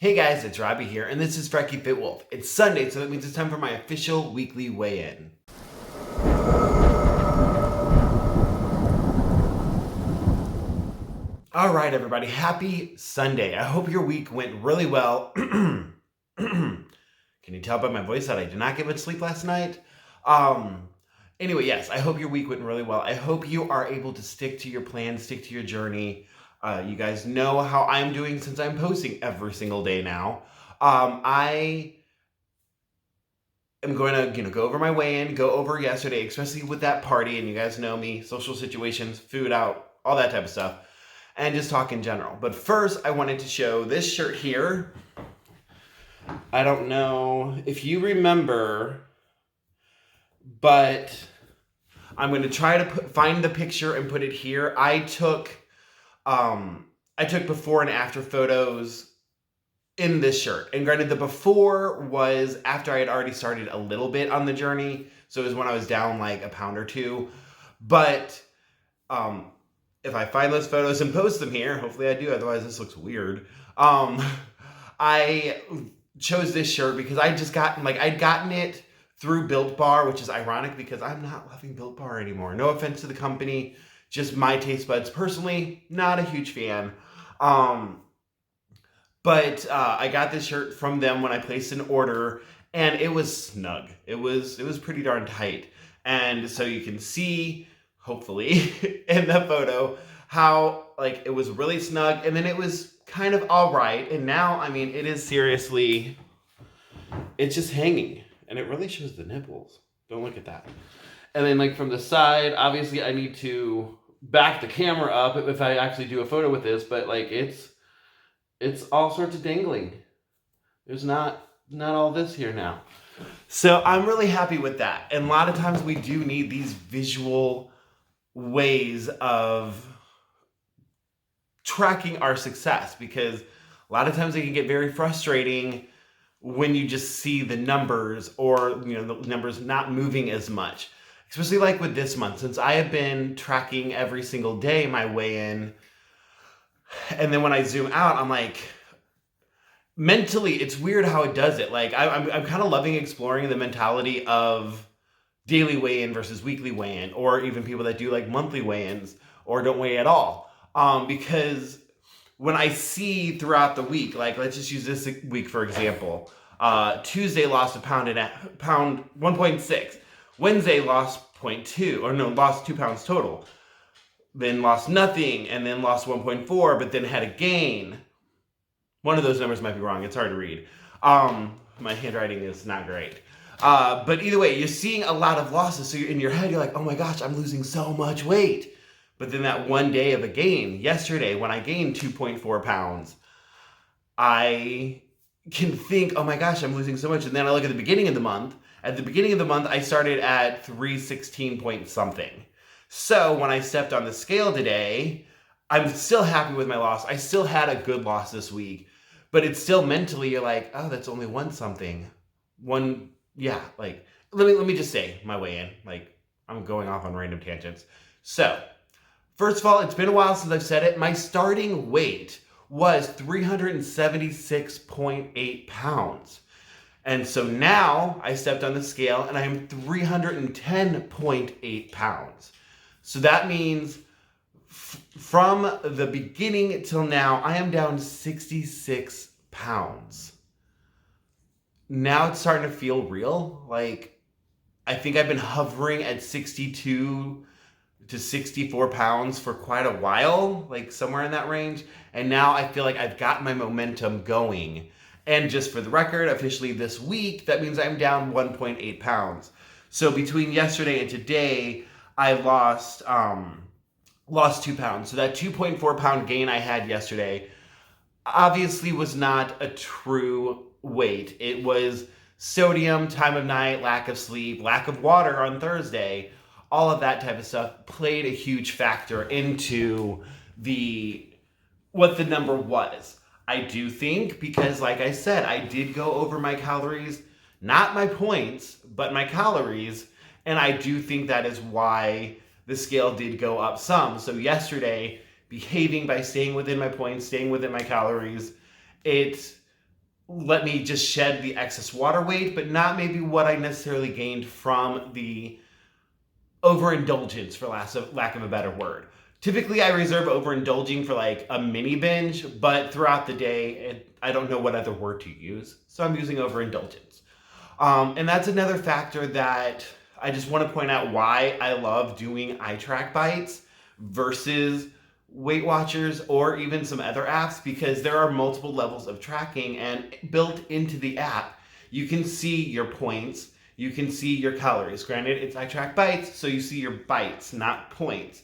Hey guys, it's Robbie here, and this is FrekiFitWolf. It's Sunday, so that means it's time for my official weekly weigh-in. Alright everybody, happy Sunday. I hope your week went really well. Can you tell by my voice that I did not get much sleep last night? Anyway, yes, I hope your week went really well. I hope you are able to stick to your plan, stick to your journey. You guys know how I'm doing since I'm posting every single day now. I am going to go over my weigh-in, go over yesterday, especially with that party, and you guys know me, social situations, food out, all that type of stuff, and just talk in general. But first, I wanted to show this shirt here. I don't know if you remember, but I'm going to try to find the picture and put it here. I took before and after photos in this shirt. And granted, the before was after I had already started a little bit on the journey. So it was when I was down like a pound or two. But if I find those photos and post them here, hopefully I do, otherwise this looks weird. I chose this shirt because I'd gotten it through Built Bar, which is ironic because I'm not loving Built Bar anymore. No offense to the company, just my taste buds. Personally, not a huge fan. But I got this shirt from them when I placed an order, and it was snug. It was pretty darn tight. And so you can see, hopefully, in the photo, how like it was really snug, and then it was kind of all right. And now, I mean, it is seriously, it's just hanging, and it really shows the nipples. Don't look at that. And then like from the side, obviously I need to back the camera up if I actually do a photo with this, but like it's all sorts of dangling. There's not all this here now. So I'm really happy with that. And a lot of times we do need these visual ways of tracking our success, because a lot of times it can get very frustrating when you just see the numbers, or the numbers not moving as much. Especially like with this month, since I have been tracking every single day my weigh-in, and then when I zoom out, I'm like, mentally, it's weird how it does it. Like I'm kind of loving exploring the mentality of daily weigh-in versus weekly weigh-in, or even people that do like monthly weigh-ins or don't weigh at all. Because when I see throughout the week, like let's just use this week for example, Tuesday lost a pound 1.6. Wednesday lost 0.2, lost 2 pounds total. Then lost nothing, and then lost 1.4, but then had a gain. One of those numbers might be wrong. It's hard to read. My handwriting is not great. But either way, you're seeing a lot of losses. So in your head, you're like, oh my gosh, I'm losing so much weight. But then that one day of a gain, yesterday, when I gained 2.4 pounds, I can think, oh my gosh, I'm losing so much. And then I look at the beginning of the month. At the beginning of the month, I started at 316 point something. So when I stepped on the scale today, I'm still happy with my loss. I still had a good loss this week, but it's still mentally, you're like, oh, that's only one something. Like, let me just say my weigh-in. Like, I'm going off on random tangents. So, first of all, it's been a while since I've said it. My starting weight was 376.8 pounds. And so now I stepped on the scale and I am 310.8 pounds. So that means from the beginning till now, I am down 66 pounds. Now it's starting to feel real. Like, I think I've been hovering at 62 to 64 pounds for quite a while, like somewhere in that range. And now I feel like I've got my momentum going. And just for the record, officially this week, that means I'm down 1.8 pounds. So between yesterday and today, I lost 2 pounds. So that 2.4 pound gain I had yesterday obviously was not a true weight. It was sodium, time of night, lack of sleep, lack of water on Thursday. All of that type of stuff played a huge factor into what the number was. I do think, because like I said, I did go over my calories, not my points, but my calories. And I do think that is why the scale did go up some. So yesterday, behaving by staying within my points, staying within my calories, it let me just shed the excess water weight, but not maybe what I necessarily gained from the overindulgence, for lack of a better word. Typically, I reserve overindulging for like a mini binge, but throughout the day, I don't know what other word to use, so I'm using overindulgence. And that's another factor that I just want to point out why I love doing eye track bites versus Weight Watchers or even some other apps, because there are multiple levels of tracking, and built into the app, you can see your points, you can see your calories. Granted, it's eye track bites, so you see your bites, not points,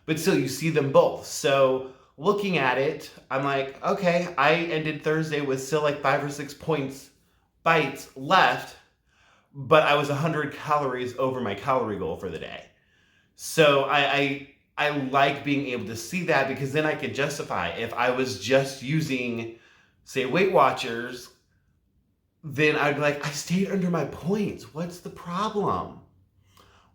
but still you see them both. So looking at it, I'm like, okay, I ended Thursday with still like 5 or 6 points, bites left, but I was 100 calories over my calorie goal for the day. So I like being able to see that, because then I can justify, if I was just using, say, Weight Watchers, then I'd be like, I stayed under my points. What's the problem?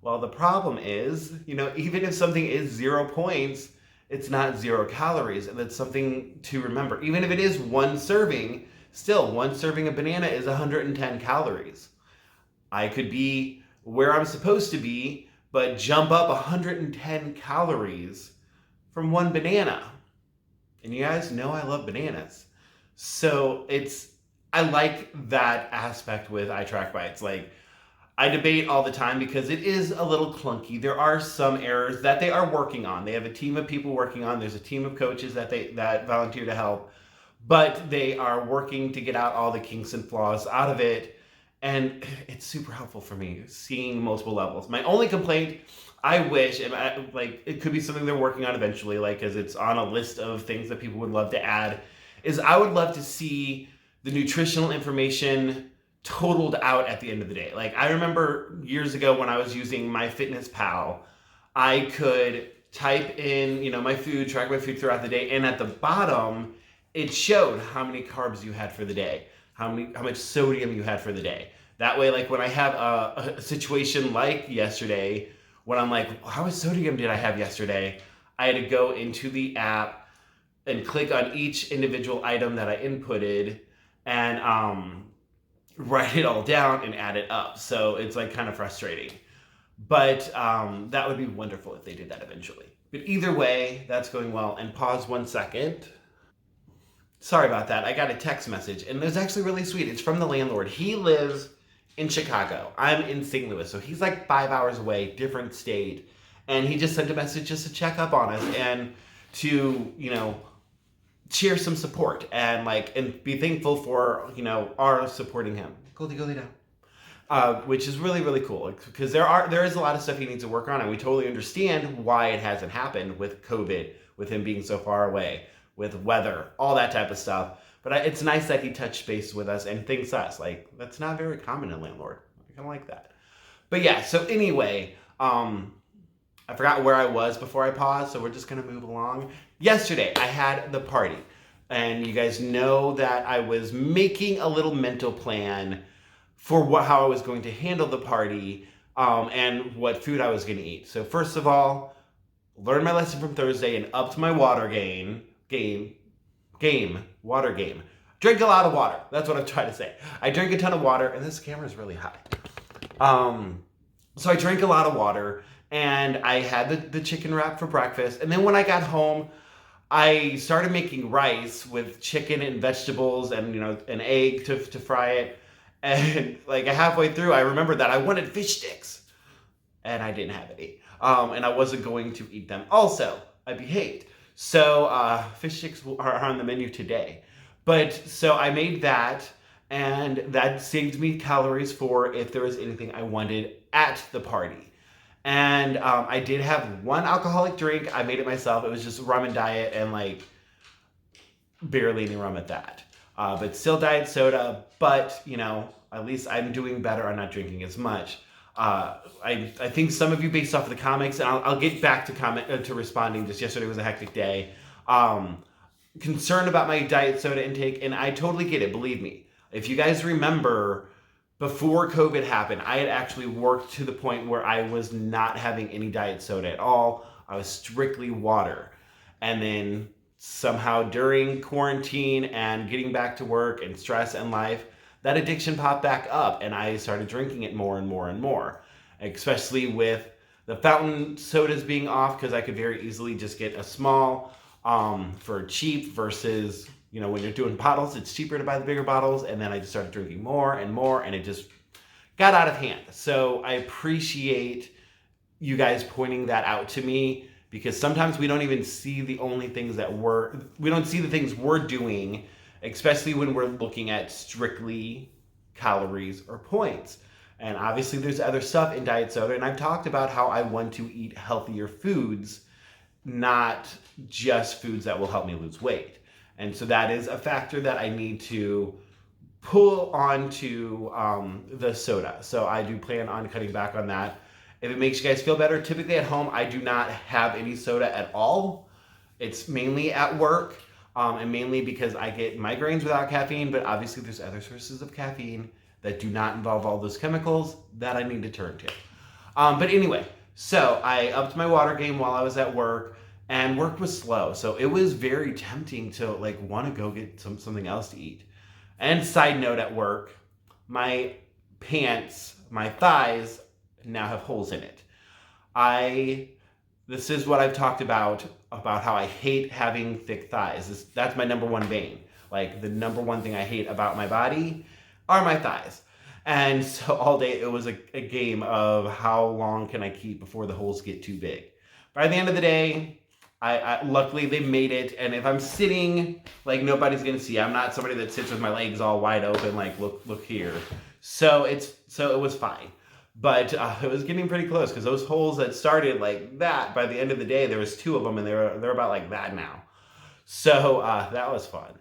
Well, the problem is, even if something is 0 points, it's not 0 calories. And that's something to remember. Even if it is 1 serving, still 1 serving of banana is 110 calories. I could be where I'm supposed to be, but jump up 110 calories from 1 banana. And you guys know I love bananas. So I like that aspect with eye track bites. Like, I debate all the time because it is a little clunky. There are some errors that they are working on. They have a team of people working on. There's a team of coaches that volunteer to help, but they are working to get out all the kinks and flaws out of it. And it's super helpful for me seeing multiple levels. My only complaint, I wish, and it could be something they're working on eventually, because it's on a list of things that people would love to add, is I would love to see the nutritional information totaled out at the end of the day. Like, I remember years ago when I was using MyFitnessPal, I could type in, my food, track my food throughout the day, and at the bottom, it showed how many carbs you had for the day, how much sodium you had for the day. That way, like, when I have a situation like yesterday, when I'm like, how much sodium did I have yesterday? I had to go into the app and click on each individual item that I inputted and write it all down and add it up. So it's like kind of frustrating. But that would be wonderful if they did that eventually. But either way, that's going well. And pause 1 second. Sorry about that. I got a text message, and it was actually really sweet. It's from the landlord. He lives in Chicago. I'm in St. Louis, so he's like 5 hours away, different state. And he just sent a message just to check up on us and to, share some support and be thankful for, our supporting him. Goldie down. Which is really, really cool, because there is a lot of stuff he needs to work on, and we totally understand why it hasn't happened with COVID, with him being so far away, with weather, all that type of stuff. But it's nice that he touched base with us and thanks us. Like, that's not very common in Landlord. I kind of like that. But yeah, so anyway, I forgot where I was before I paused, so we're just going to move along. Yesterday, I had the party. And you guys know that I was making a little mental plan for how I was going to handle the party and what food I was going to eat. So first of all, learned my lesson from Thursday and upped my water water game. Drink a lot of water. That's what I'm trying to say. I drank a ton of water, and this camera is really high. So I drank a lot of water, and I had the chicken wrap for breakfast. And then when I got home, I started making rice with chicken and vegetables and, an egg to fry it. And halfway through, I remembered that I wanted fish sticks, and I didn't have any. And I wasn't going to eat them. Also, I behaved. So fish sticks are on the menu today. But so I made that, and that saved me calories for if there was anything I wanted at the party. And I did have one alcoholic drink. I made it myself. It was just rum and diet, and barely any rum at that. But still diet soda. But at least I'm doing better. I'm not drinking as much. I think some of you, based off of the comics, and I'll get back to responding. Just yesterday was a hectic day. Concerned about my diet soda intake, and I totally get it. Believe me. If you guys remember, before COVID happened, I had actually worked to the point where I was not having any diet soda at all. I was strictly water. And then somehow during quarantine and getting back to work and stress and life, that addiction popped back up and I started drinking it more and more and more, especially with the fountain sodas being off, because I could very easily just get a small for cheap versus, when you're doing bottles, it's cheaper to buy the bigger bottles. And then I just started drinking more and more and it just got out of hand. So I appreciate you guys pointing that out to me, because sometimes we don't even see the only things we don't see the things we're doing, especially when we're looking at strictly calories or points. And obviously there's other stuff in diet soda, and I've talked about how I want to eat healthier foods, not just foods that will help me lose weight. And so that is a factor that I need to pull onto the soda. So I do plan on cutting back on that. If it makes you guys feel better, typically at home, I do not have any soda at all. It's mainly at work, and mainly because I get migraines without caffeine, but obviously there's other sources of caffeine that do not involve all those chemicals that I need to turn to. But anyway, so I upped my water game while I was at work, and work was slow. So it was very tempting to want to go get something else to eat. And side note, at work, my pants, my thighs now have holes in it. This is what I've talked about how I hate having thick thighs. That's my number one bane. The number one thing I hate about my body are my thighs. And so all day it was a game of how long can I keep before the holes get too big. By the end of the day, I luckily they made it. And if I'm sitting, nobody's gonna see. I'm not somebody that sits with my legs all wide open, look here. So it was fine. But it was getting pretty close, because those holes that started like that, by the end of the day, there was 2 of them, and they're about like that now. So that was fun.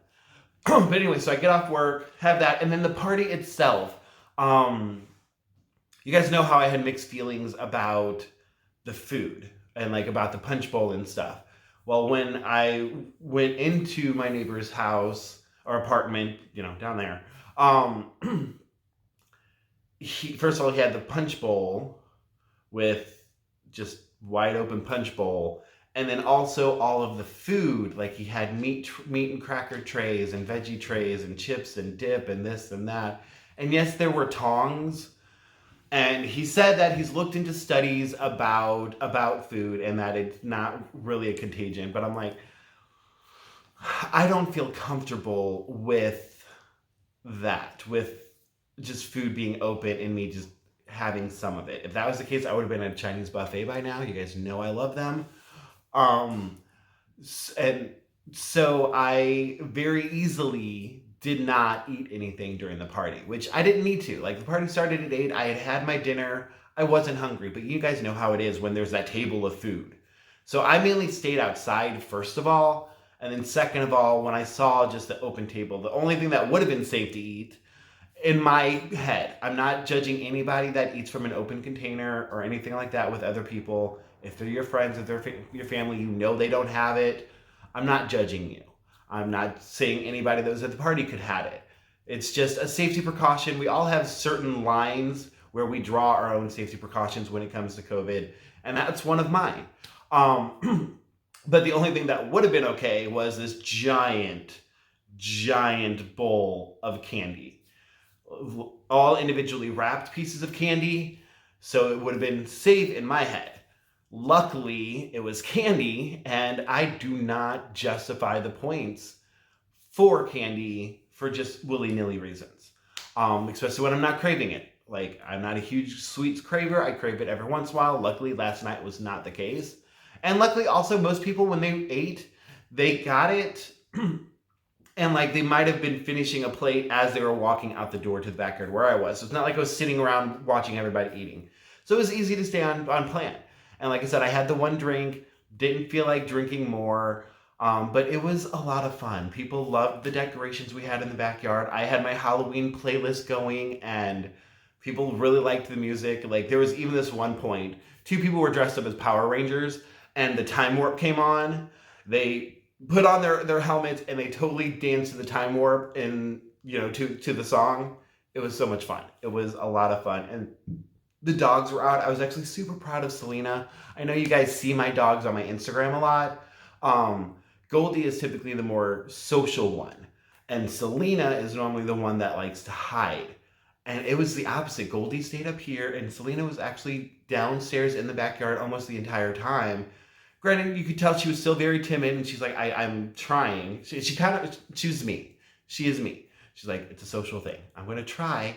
But anyway, so I get off work, have that, and then the party itself. You guys know how I had mixed feelings about the food and about the punch bowl and stuff. Well, when I went into my neighbor's house or apartment, down there, first of all, he had the punch bowl with just wide open punch bowl. And then also all of the food, he had meat and cracker trays and veggie trays and chips and dip and this and that. And yes, there were tongs. And he said that he's looked into studies about food and that it's not really a contagion. But I'm like, I don't feel comfortable with that, with just food being open and me just having some of it. If that was the case, I would have been at a Chinese buffet by now. You guys know I love them. And so I very easily did not eat anything during the party, which I didn't need to. The party started at 8. I had had my dinner. I wasn't hungry, but you guys know how it is when there's that table of food. So I mainly stayed outside, first of all. And then second of all, when I saw just the open table, the only thing that would have been safe to eat, in my head, I'm not judging anybody that eats from an open container or anything like that with other people. If they're your friends, if they're your family, they don't have it. I'm not judging you. I'm not saying anybody that was at the party could have it. It's just a safety precaution. We all have certain lines where we draw our own safety precautions when it comes to COVID, and that's one of mine. But the only thing that would have been okay was this giant bowl of candy. All individually wrapped pieces of candy, so it would have been safe in my head. Luckily, it was candy, and I do not justify the points for candy for just willy-nilly reasons, especially when I'm not craving it. I'm not a huge sweets craver. I crave it every once in a while. Luckily, last night was not the case. And luckily, also, most people, when they ate, they got it and they might have been finishing a plate as they were walking out the door to the backyard where I was. So it's not like I was sitting around watching everybody eating. So it was easy to stay on plan. And like I said, I had the one drink, didn't feel like drinking more, but it was a lot of fun. People loved the decorations we had in the backyard. I had my Halloween playlist going, and people really liked the music. There was even this one point, 2 people were dressed up as Power Rangers, and the time warp came on. They put on their helmets, and they totally danced to the time warp and, to the song. It was so much fun. It was a lot of fun. And the dogs were out. I was actually super proud of Selena. I know you guys see my dogs on my Instagram a lot. Goldie is typically the more social one. And Selena is normally the one that likes to hide. And it was the opposite. Goldie stayed up here, and Selena was actually downstairs in the backyard almost the entire time. Granted, you could tell she was still very timid, and she's like, I'm trying. She was me. She is me. She's like, it's a social thing. I'm going to try.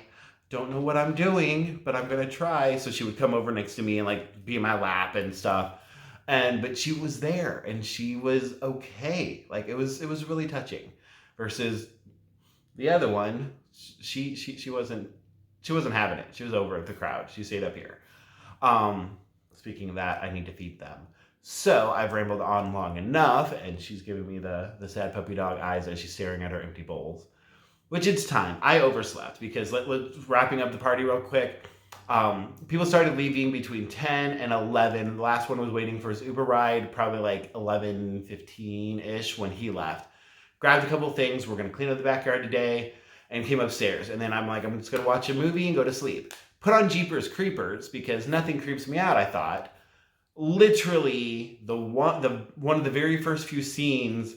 Don't know what I'm doing, but I'm going to try. So she would come over next to me and like be in my lap and stuff. But she was there, and she was okay. Like it was really touching. Versus the other one, she wasn't having it. She was over at the crowd. She stayed up here. Speaking of that, I need to feed them. So I've rambled on long enough, and she's giving me the sad puppy dog eyes as she's staring at her empty bowls. Which it's time. I overslept because let's wrapping up the party real quick. People started leaving between 10 and 11. The last one was waiting for his Uber ride, probably like 11:15-ish when he left. Grabbed a couple things. We're going to clean up the backyard today, and came upstairs. And then I'm like, I'm just going to watch a movie and go to sleep. Put on Jeepers Creepers because nothing creeps me out, I thought. Literally, one of the very first few scenes,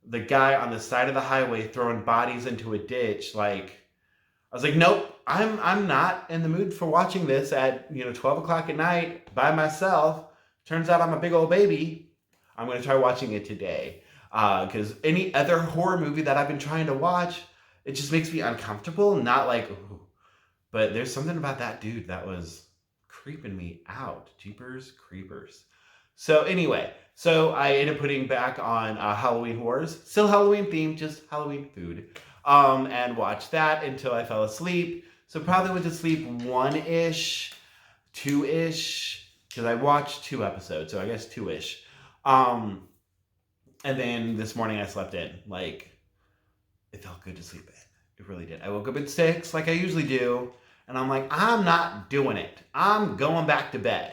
the guy on the side of the highway throwing bodies into a ditch, like, I was like, nope, I'm not in the mood for watching this at 12 o'clock at night by myself. Turns out I'm a big old baby. I'm going to try watching it today. Because any other horror movie that I've been trying to watch, it just makes me uncomfortable. Not like, ooh. But there's something about that dude that was creeping me out. Jeepers Creepers. So anyway, I ended up putting back on Halloween Horrors. Still Halloween themed, just Halloween food. And watched that until I fell asleep. So probably went to sleep 1-ish, 2-ish, because I watched 2 episodes, so I guess 2-ish. And then this morning I slept in. Like, it felt good to sleep in. It really did. I woke up at 6 like I usually do, and I'm like, I'm not doing it. I'm going back to bed.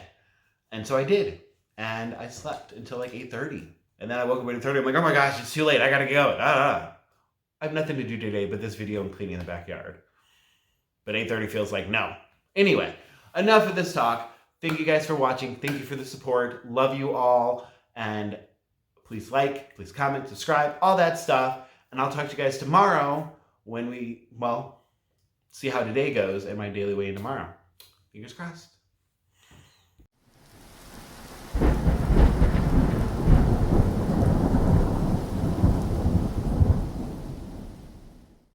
And so I did. And I slept until like 8:30. And then I woke up at 8:30. I'm like, oh my gosh, it's too late. I gotta go. I have nothing to do today but this video and cleaning the backyard. But 8:30 feels like no. Anyway, enough of this talk. Thank you guys for watching. Thank you for the support. Love you all. And please like, please comment, subscribe, all that stuff. And I'll talk to you guys tomorrow when we, see how today goes and my daily weigh-in tomorrow. Fingers crossed.